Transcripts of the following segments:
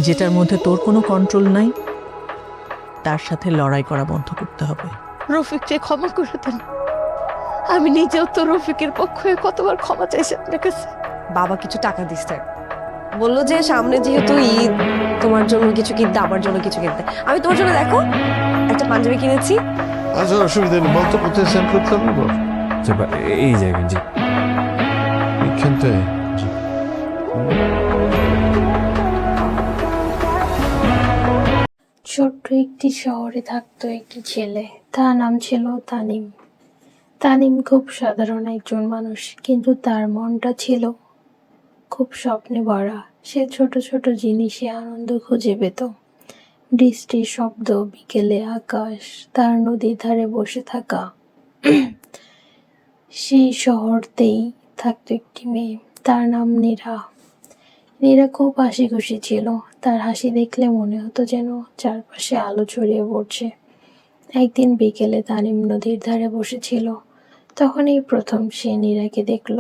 যেটার মধ্যে তোর কোনো কন্ট্রোল নাই, তার সাথে লড়াই করা বন্ধ করতে হবে। রফিককে ক্ষমা করে দেন। আমি নিজেও তো রফিকের পক্ষ হয়ে কতবার ক্ষমা চাইছি আপনার কাছে। বাবা কিছু টাকা দিচ্ছে, বললো যে সামনে যেহেতু ঈদ, তোমার জন্য কিছু কিনতে, আমার জন্য কিছু কিনতে। আমি তোমার জন্য দেখো একটা পাঞ্জাবি কিনেছি। আচ্ছা, অসুবিধা নেই, বলতো কোথায় সেন্ড করতে হবে? বল। এই জায়গায় জি। এইখানটায়? জি। ছোট্ট একটি শহরে থাকতো একটি ছেলে, তার নাম ছিল তানিম। তানিম খুব সাধারণ একজন মানুষ, কিন্তু তার মনটা ছিল খুব স্বপ্নে ভরা। সে ছোট ছোট জিনিসে আনন্দ খুঁজে পেত। বৃষ্টির শব্দ, বিকেলে আকাশ, তার নদীর ধারে বসে থাকা। সেই শহরতেই থাকতো একটি মেয়ে, তার নাম নীরা। নীরা খুব হাসি খুশি ছিল। তার হাসি দেখলে মনে হতো যেন চারপাশে আলো ছড়িয়ে পড়ছে। একদিন বিকেলে তানিম নদীর ধারে বসেছিল। তখনই প্রথম সে নীরাকে দেখল।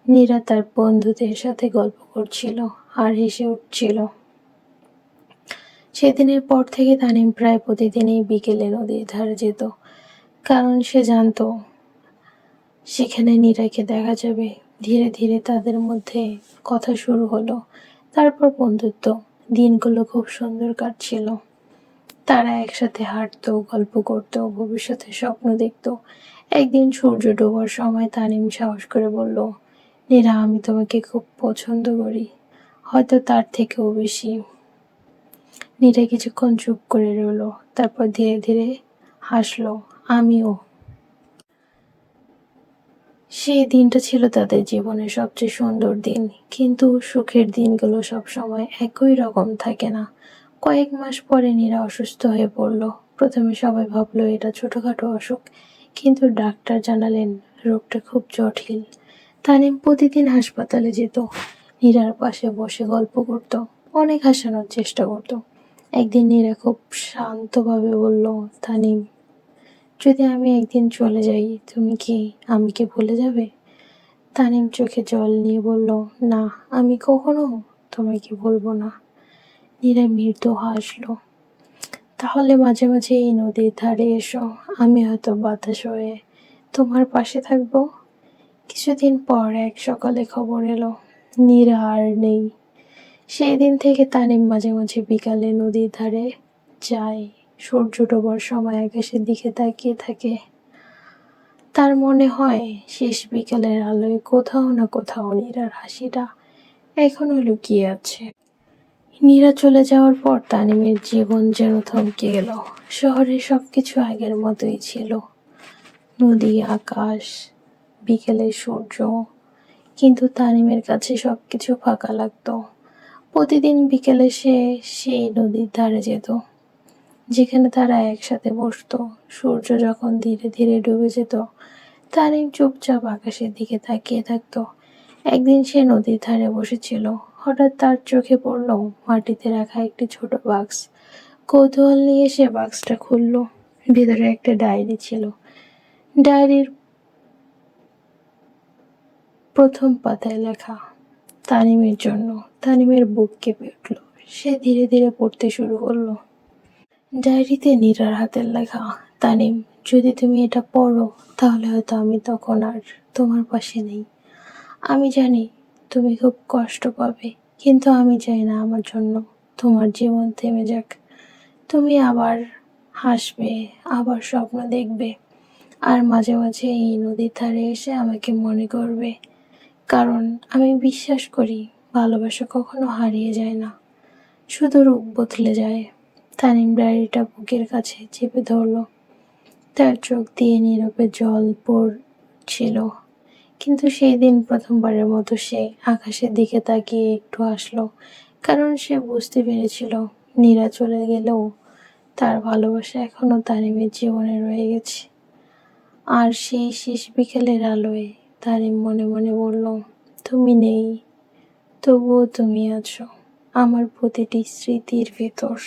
নীরা তার বন্ধুদের সাথে গল্প করছিল আর হেসে উঠছিল। সেদিনের পর থেকে তানিম প্রায় প্রতিদিনই বিকেলে নদীর ধারে যেত, কারণ সে জানতো সেখানে নীরাকে দেখা যাবে। ধীরে ধীরে তাদের মধ্যে কথা শুরু হলো, তারপর বন্ধুত্ব। দিনগুলো খুব সুন্দর কাটছিল। তারা একসাথে হাঁটতো, গল্প করতো, ভবিষ্যতে স্বপ্ন দেখতো। একদিন সূর্য ডোবার সময় তানিম সাহস করে বলল, নীরা, আমি তোমাকে খুব পছন্দ করি, হয়তো তার থেকেও বেশি। নীরা কিছুক্ষণ চুপ করে রইল, তারপর ধীরে ধীরে হাসলো, আমিও। সেই দিনটা ছিল তাদের জীবনের সবচেয়ে সুন্দর দিন। কিন্তু সুখের দিনগুলো সব সময় একই রকম থাকে না। কয়েক মাস পরে নীরা অসুস্থ হয়ে পড়ল। প্রথমে সবাই ভাবলো এটা ছোটখাটো অসুখ, কিন্তু ডাক্তার জানালেন রোগটা খুব জটিল। তানিম প্রতিদিন হাসপাতালে যেত, নীরার পাশে বসে গল্প করত, অনেক হাসানোর চেষ্টা করত। একদিন নীরা খুব শান্তভাবে বলল, তানিম, যদি আমি একদিন চলে যাই, তুমি কি আমাকে ভুলে যাবে? তানিম চোখে জল নিয়ে বলল, না, আমি কখনো তোমাকে বলবো না। নীরা মৃদু হাসলো, তাহলে মাঝে মাঝে এই নদীর ধারে এসো, আমি হয়তো বাতাস হয়ে তোমার পাশে থাকবো। কিছুদিন পর এক সকালে খবর এলো, নীরা আর নেই। সেই দিন থেকে তানিম মাঝে মাঝে বিকালে নদীর ধারে যায়, সূর্য ডোবার সময় আকাশের দিকে তাকিয়ে থাকে। তার মনে হয় শেষ বিকালের আলোয় কোথাও না কোথাও নীরার হাসিটা এখনো লুকিয়ে আছে। নীরা চলে যাওয়ার পর তানিমের জীবন যেন থমকে গেল। শহরে সবকিছু আগের মতোই ছিল, নদী, আকাশ, বিকেলের সূর্য। কিন্তু তানিমের কাছে সবকিছু ফাঁকা লাগতো। প্রতিদিন বিকেলে সে সেই নদীর ধারে যেত, যেখানে তারা একসাথে বসতো। সূর্য যখন ধীরে ধীরে ডুবে যেত, তানিম চুপচাপ আকাশের দিকে তাকিয়ে থাকতো। একদিন সে নদীর ধারে বসেছিল, হঠাৎ তার চোখে পড়ল মাটিতে রাখা একটি ছোট বাক্স। কৌতূহল নিয়ে সে বাক্সটা খুলল। ভেতরে একটা ডায়েরি ছিল। ডায়েরির প্রথম পাতায় লেখা, তানিমের জন্য। তানিমের বুক কেঁপে উঠল। সে ধীরে ধীরে পড়তে শুরু করলো। ডায়েরিতে নীরার হাতের লেখা, তানিম, যদি তুমি এটা পড়ো, তাহলে হয়তো আমি তখন আর তোমার পাশে নেই। আমি জানি তুমি খুব কষ্ট পাবে, কিন্তু আমি চাই না আমার জন্য তোমার জীবন থেমে যাক। তুমি আবার হাসবে, আবার স্বপ্ন দেখবে, আর মাঝে মাঝে এই নদীর ধারে এসে আমাকে মনে করবে, কারণ আমি বিশ্বাস করি ভালোবাসা কখনো হারিয়ে যায় না, শুধু রূপ বদলে যায়। তানিম ডায়েরিটা বুকের কাছে চেপে ধরল। তার চোখ দিয়ে নীরবে জল পড়ছিল। কিন্তু সেই দিন প্রথমবারের মতো সে আকাশের দিকে তাকিয়ে একটু হাসলো, কারণ সে বুঝতে পেরেছিল নীরা চলে গেলেও তার ভালোবাসা এখনো তানিমের জীবনে রয়ে গেছে। আর সেই শেষ বিকেলের আলোয় তানিম মনে মনে বলল, তুমি নেই, তবুও তুমি আছো আমার প্রতিটি স্মৃতির ভেতর।